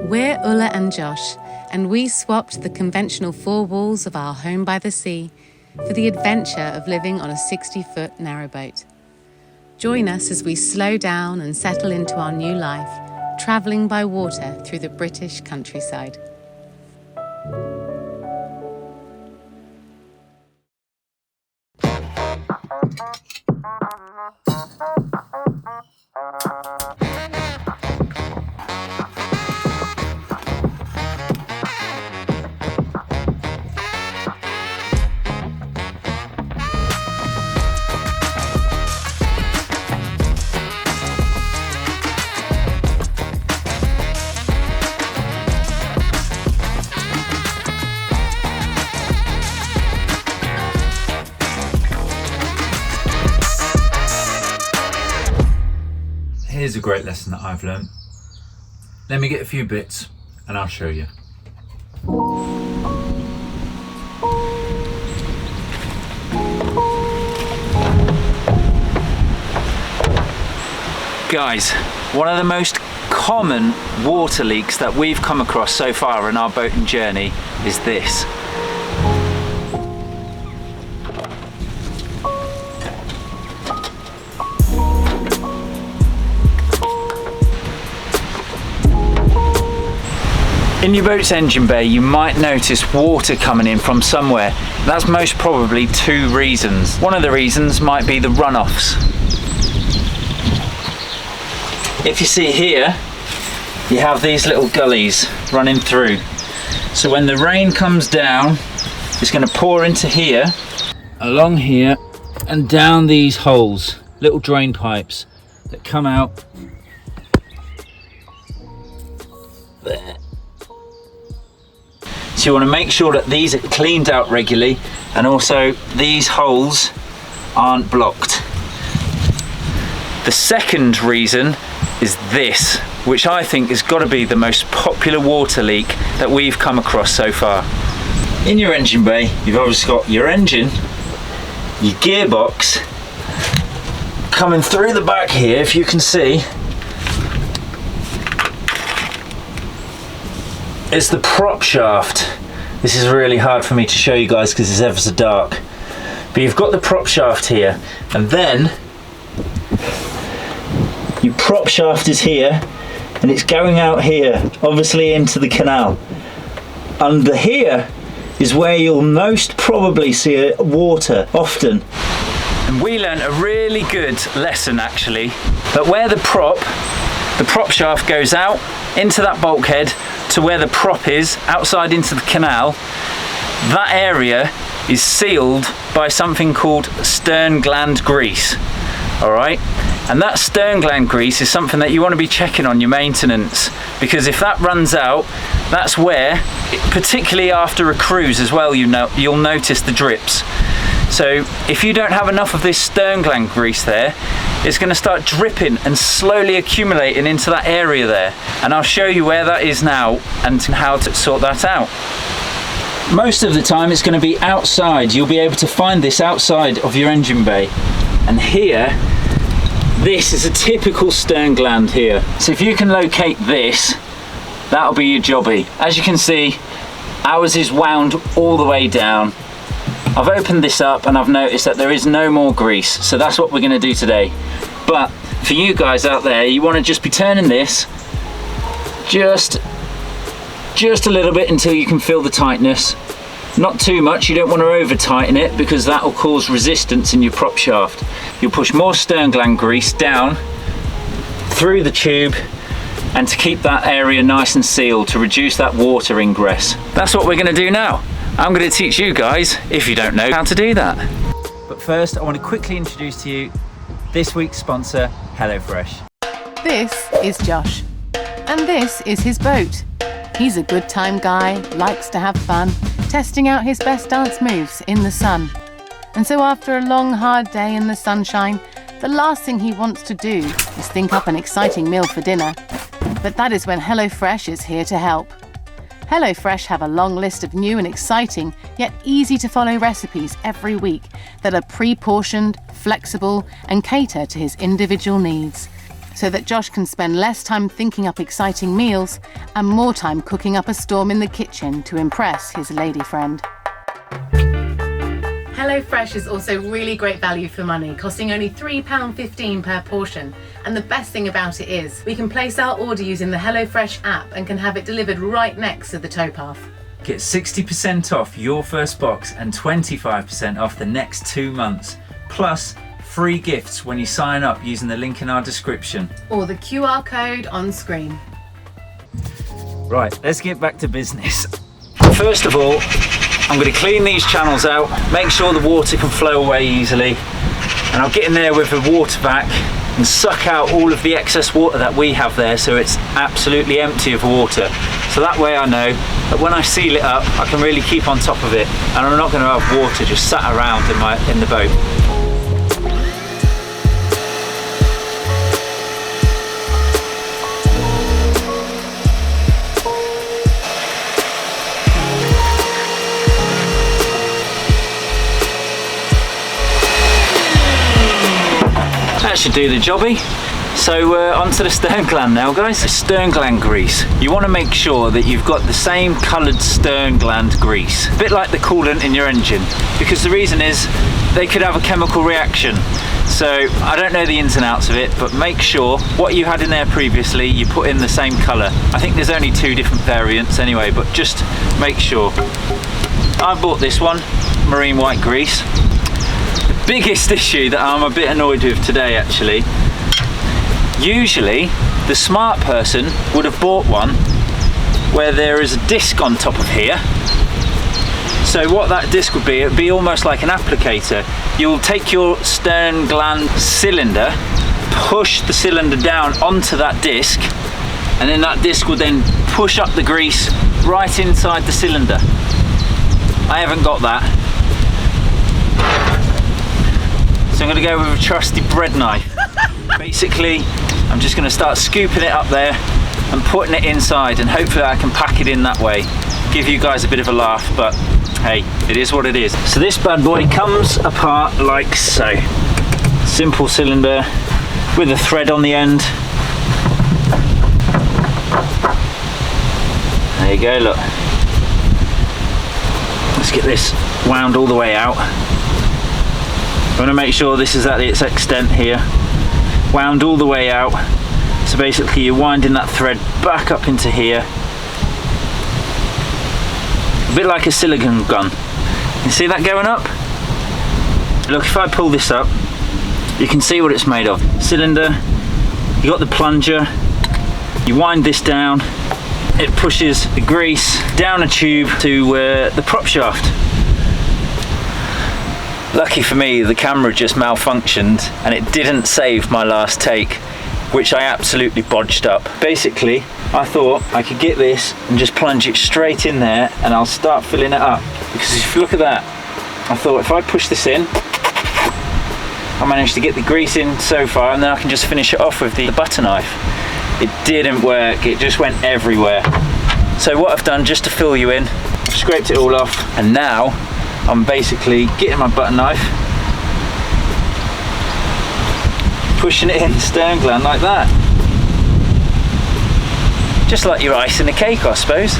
We're Ula and Josh, and we swapped the conventional four walls of our home by the sea for the adventure of living on a 60-foot narrowboat. Join us as we slow down and settle into our new life, travelling by water through the British countryside. Here's a great lesson that I've learned. Let me get a few bits and I'll show you. Guys, one of the most common water leaks that we've come across so far in our boating journey is this. In your boat's engine bay, you might notice water coming in from somewhere. That's most probably two reasons. One of the reasons might be the runoffs. If you see here, you have these little gullies running through. So when the rain comes down, it's going to pour into here, along here, and down these holes, little drain pipes that come out there. So you want to make sure that these are cleaned out regularly, and also these holes aren't blocked. The second reason is this, which I think has got to be the most popular water leak that we've come across so far. In your engine bay, you've obviously got your engine, your gearbox, coming through the back here, if you can see, it's the prop shaft. This is really hard for me to show you guys because it's ever so dark. But you've got the prop shaft here, and then your prop shaft is here, and it's going out here, obviously into the canal. Under here is where you'll most probably see water often. And we learned a really good lesson actually, that where the prop shaft goes out into that bulkhead to where the prop is, outside into the canal, that area is sealed by something called stern gland grease. Alright? And that stern gland grease is something that you want to be checking on your maintenance, because if that runs out, that's where, particularly after a cruise as well, you'll notice the drips. So if you don't have enough of this stern gland grease there, it's going to start dripping and slowly accumulating into that area there. And I'll show you where that is now and how to sort that out. Most of the time it's going to be outside. You'll be able to find this outside of your engine bay. And here, this is a typical stern gland here. So if you can locate this, that'll be your jobby. As you can see, ours is wound all the way down. I've opened this up and I've noticed that there is no more grease, so that's what we're going to do today. But for you guys out there, you want to just be turning this just a little bit until you can feel the tightness. Not too much, you don't want to over tighten it because that will cause resistance in your prop shaft. You'll push more stern gland grease down through the tube, and to keep that area nice and sealed to reduce that water ingress. That's what we're going to do now. I'm going to teach you guys, if you don't know, how to do that. But first, I want to quickly introduce to you this week's sponsor, HelloFresh. This is Josh, and this is his boat. He's a good time guy, likes to have fun, testing out his best dance moves in the sun. And so after a long, hard day in the sunshine, the last thing he wants to do is think up an exciting meal for dinner. But that is when HelloFresh is here to help. HelloFresh have a long list of new and exciting, yet easy to follow recipes every week that are pre-portioned, flexible, and cater to his individual needs. so that Josh can spend less time thinking up exciting meals and more time cooking up a storm in the kitchen to impress his lady friend. HelloFresh is also really great value for money, costing only £3.15 per portion. And the best thing about it is, we can place our order using the HelloFresh app and can have it delivered right next to the towpath. Get 60% off your first box and 25% off the next 2 months. Plus, free gifts when you sign up using the link in our description. Or the QR code on screen. Right, let's get back to business. First of all, I'm going to clean these channels out, make sure the water can flow away easily, and I'll get in there with a water vac and suck out all of the excess water that we have there so it's absolutely empty of water. So that way I know that when I seal it up, I can really keep on top of it and I'm not going to have water just sat around in the boat. That should do the jobby. So onto the stern gland now, guys. The stern gland grease. You want to make sure that you've got the same coloured stern gland grease, a bit like the coolant in your engine, because the reason is they could have a chemical reaction. So I don't know the ins and outs of it, but make sure what you had in there previously, you put in the same colour. I think there's only 2 different variants anyway, but just make sure. I bought this one, marine white grease. Biggest issue that I'm a bit annoyed with today actually, usually the smart person would have bought one where there is a disc on top of here. So what that disc would be, it would be almost like an applicator. You'll take your stern gland cylinder, push the cylinder down onto that disc, and then that disc will then push up the grease right inside the cylinder. I haven't got that. So I'm going to go with a trusty bread knife. Basically, I'm just going to start scooping it up there and putting it inside, and hopefully I can pack it in that way. Give you guys a bit of a laugh, but hey, it is what it is. So this bad boy comes apart like so. Simple cylinder with a thread on the end. There you go, look. Let's get this wound all the way out. I want to make sure this is at its extent here, wound all the way out. So basically you're winding that thread back up into here, a bit like a silicone gun. You see that going up? Look, if I pull this up, you can see what it's made of. Cylinder, you got the plunger, you wind this down, it pushes the grease down a tube to the prop shaft. Lucky for me, the camera just malfunctioned and it didn't save my last take, which I absolutely bodged up. Basically, I thought I could get this and just plunge it straight in there and I'll start filling it up. Because if you look at that, I thought if I push this in, I managed to get the grease in so far, and then I can just finish it off with the butter knife. It didn't work, it just went everywhere. So what I've done, just to fill you in, I've scraped it all off, and now I'm basically getting my butter knife, pushing it in the stern gland like that. Just like you're icing a cake, I suppose.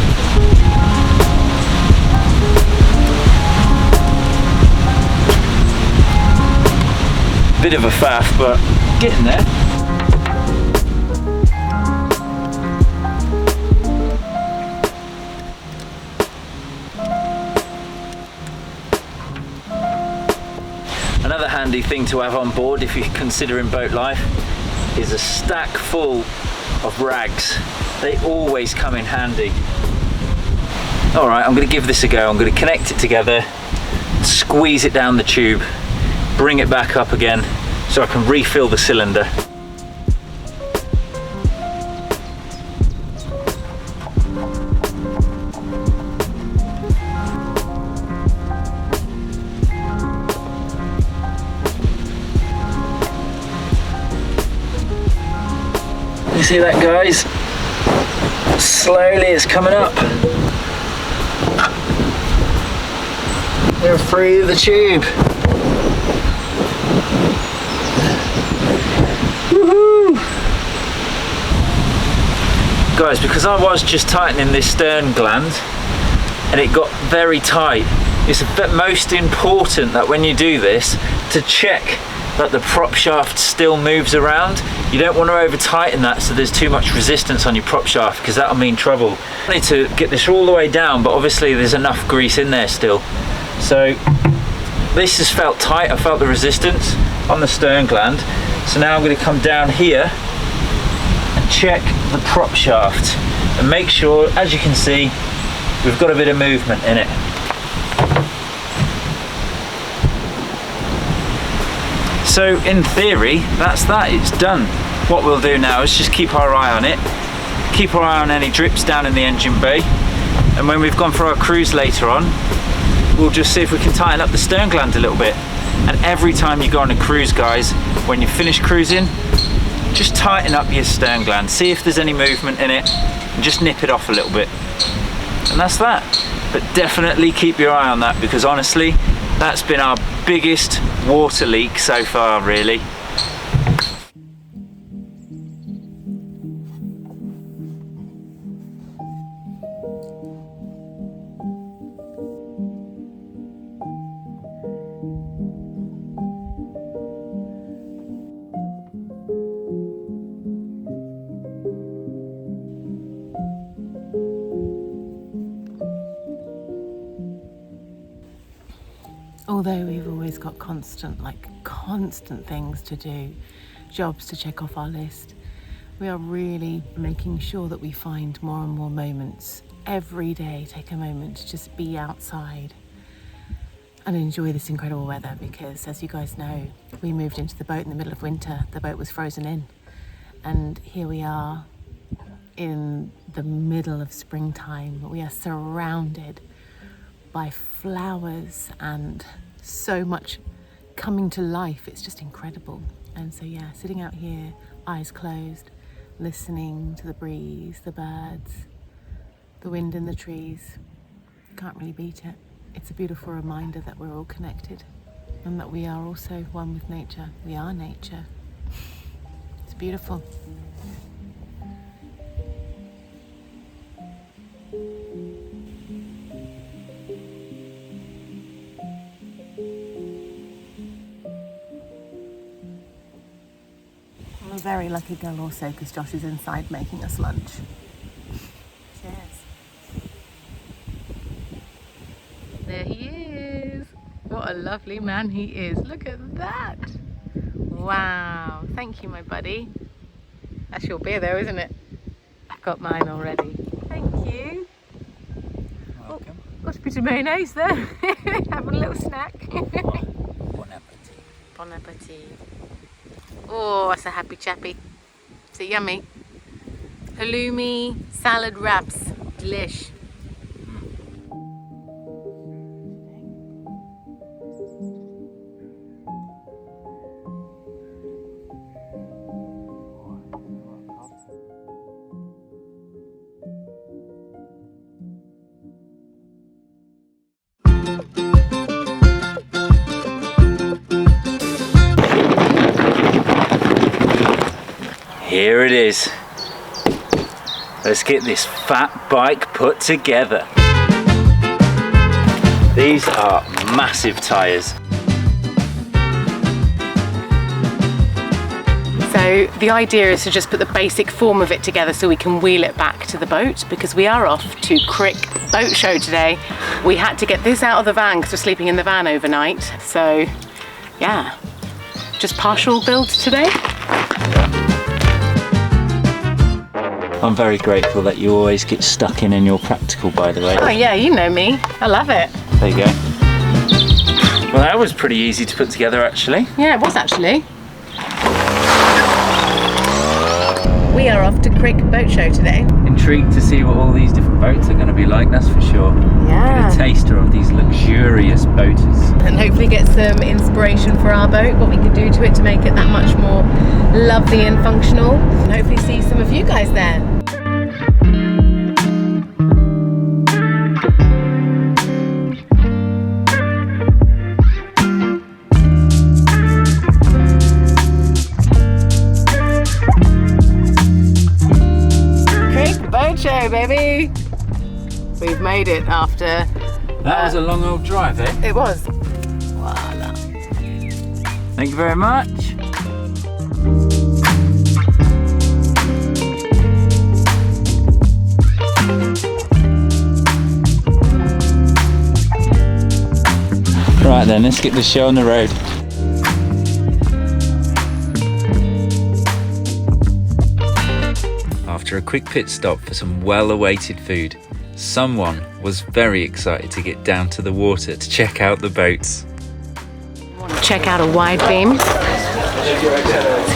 Bit of a faff, but getting there. Another handy thing to have on board if you're considering boat life is a stack full of rags. They always come in handy. Alright, I'm going to give this a go. I'm going to connect it together, squeeze it down the tube, bring it back up again so I can refill the cylinder. You see that, guys? Slowly it's coming up. We're through the tube. Woohoo! Guys, because I was just tightening this stern gland and it got very tight, it's most important that when you do this to check that the prop shaft still moves around. You don't want to over tighten that so there's too much resistance on your prop shaft, because that'll mean trouble. I need to get this all the way down, but obviously there's enough grease in there still. So this has felt tight, I felt the resistance on the stern gland. So now I'm going to come down here and check the prop shaft and make sure, as you can see, we've got a bit of movement in it. So in theory, that's that, it's done. What we'll do now is just keep our eye on it, keep our eye on any drips down in the engine bay, and when we've gone for our cruise later on, we'll just see if we can tighten up the stern gland a little bit. And every time you go on a cruise, guys, when you finish cruising, just tighten up your stern gland, see if there's any movement in it, and just nip it off a little bit. And that's that. But definitely keep your eye on that, because honestly, that's been our biggest water leak so far, really. Although we've always got constant things to do, jobs to check off our list, we are really making sure that we find more and more moments every day. Take a moment to just be outside and enjoy this incredible weather, because as you guys know, we moved into the boat in the middle of winter. The boat was frozen in, and here we are in the middle of springtime. We are surrounded by flowers and so much coming to life. It's just incredible. And so yeah, sitting out here, eyes closed, listening to the breeze, the birds, the wind in the trees, can't really beat it. It's a beautiful reminder that we're all connected and that we are also one with nature. We are nature. It's beautiful. I'm a very lucky girl also, because Josh is inside making us lunch. Cheers. There he is. What a lovely man he is. Look at that. Wow. Thank you, my buddy. That's your beer though, isn't it? I've got mine already. Thank you. Welcome. Oh, got a bit of mayonnaise there. Having a little snack. Bon appetit. Bon appetit. Oh, that's a happy chappy. Is it yummy? Halloumi salad wraps. Delish. Here it is. Let's get this fat bike put together. These are massive tyres. So the idea is to just put the basic form of it together so we can wheel it back to the boat, because we are off to Crick Boat Show today. We had to get this out of the van because we're sleeping in the van overnight. So yeah, just partial build today. I'm very grateful that you always get stuck in your practical, by the way. Oh yeah, you know me. I love it. There you go. Well, that was pretty easy to put together, actually. Yeah, it was actually. We are off to Crick Boat Show today. Intrigued to see what all these different boats are going to be like, that's for sure. Yeah. Get a taster of these luxurious boaters. And hopefully get some inspiration for our boat, what we can do to it to make it that much more lovely and functional. And hopefully see some of you guys there. We've made it after... That was a long old drive, eh? It was. Voila. Thank you very much. Right then, let's get the show on the road. After a quick pit stop for some well-awaited food, someone was very excited to get down to the water to check out the boats. Check out a wide beam. It's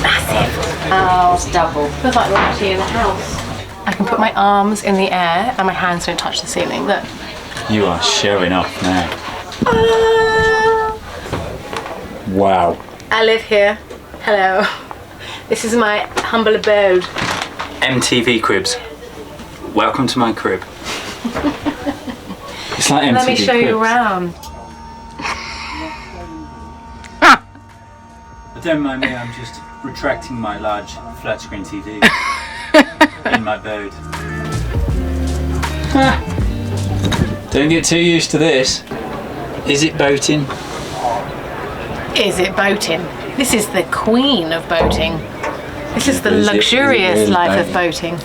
massive. Oh, it's double. Feels like we're actually in a house. I can put my arms in the air and my hands don't touch the ceiling. Look. You are showing off now. Wow. I live here. Hello. This is my humble abode. MTV cribs. Welcome to my crib. It's like MTV Let me show cribs. you around. Don't mind me, I'm just retracting my large flat screen TV in my boat. Don't get too used to this. Is it boating? Is it boating? This is the queen of boating. This is the Is it luxurious really life of boating.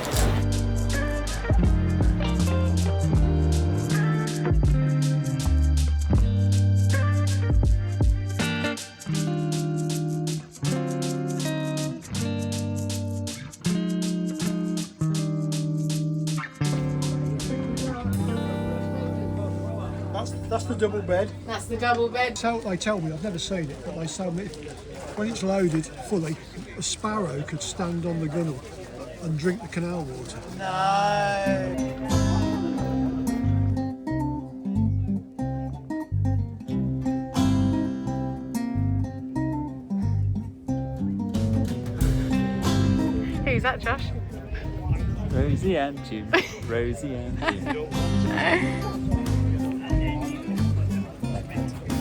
That's the double bed. That's the double bed. So they tell me, I've never seen it, but they tell me when it's loaded fully, a sparrow could stand on the gunnel and drink the canal water. Who's that, Josh? Rosie and Jim. Rosie and Jim.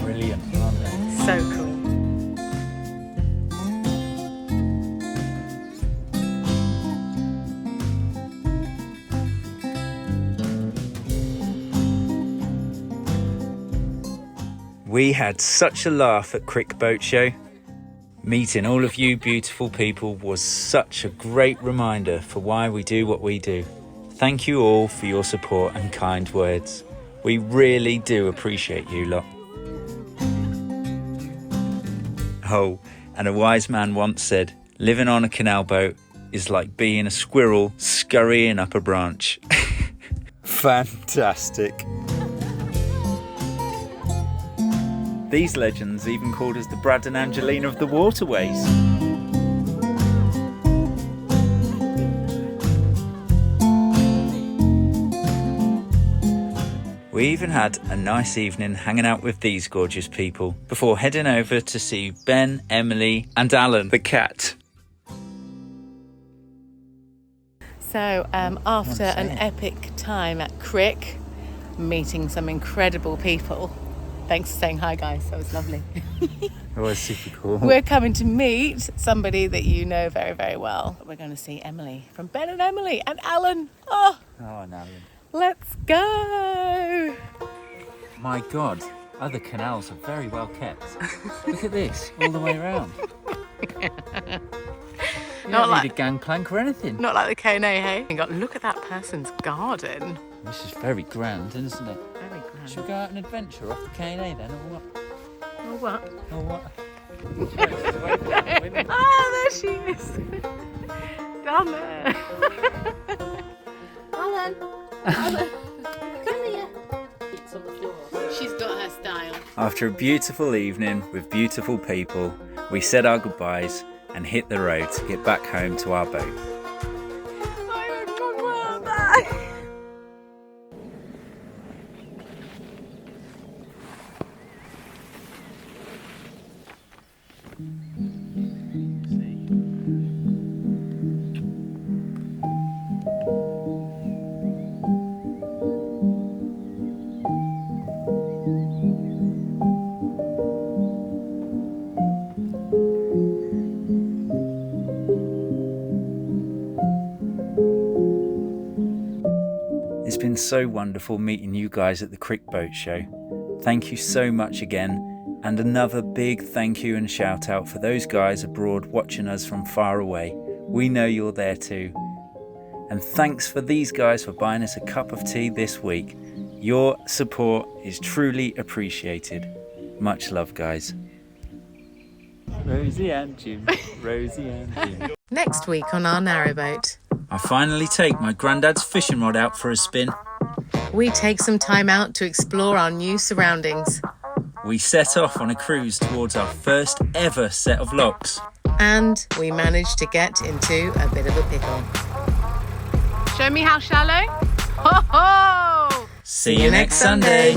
Brilliant, aren't they? So cool. We had such a laugh at Crick Boat Show. Meeting all of you beautiful people was such a great reminder for why we do what we do. Thank you all for your support and kind words. We really do appreciate you lot. Oh, and a wise man once said, living on a canal boat is like being a squirrel scurrying up a branch. Fantastic. These legends even called us the Brad and Angelina of the waterways. We even had a nice evening hanging out with these gorgeous people before heading over to see Ben, Emily and Alan the cat. So after an epic time at Crick, meeting some incredible people. Thanks for saying hi, guys. That was lovely. It was super cool. We're coming to meet somebody that you know very, very well. We're going to see Emily from Ben and Emily and Alan. Oh, and Alan. let's go. My God, other canals are very well kept. Look at this, all the way around. You Not don't like- need a gangplank or anything. Not like the K&A, hey? You got, look at that person's garden. This is very grand, isn't it? Very grand. Should we go out on an adventure off the K&A then, or what? Oh, what? Or what? Ah, there she is. Down there. Alan, Alan, come here. It's on the floor. She's got her style. After a beautiful evening with beautiful people, we said our goodbyes and hit the road to get back home to our boat. so wonderful meeting you guys at the Crick Boat Show. Thank you so much again, and another big thank you and shout out for those guys abroad watching us from far away. We know you're there too. And thanks for these guys for buying us a cup of tea this week. Your support is truly appreciated. Much love, guys. Rosie and Jim, Rosie and Jim. Next week on our narrowboat, I finally take my granddad's fishing rod out for a spin. we take some time out to explore our new surroundings. We set off on a cruise towards our first ever set of locks. And we managed to get into a bit of a pickle. Show me how shallow? Ho ho! See you next Sunday.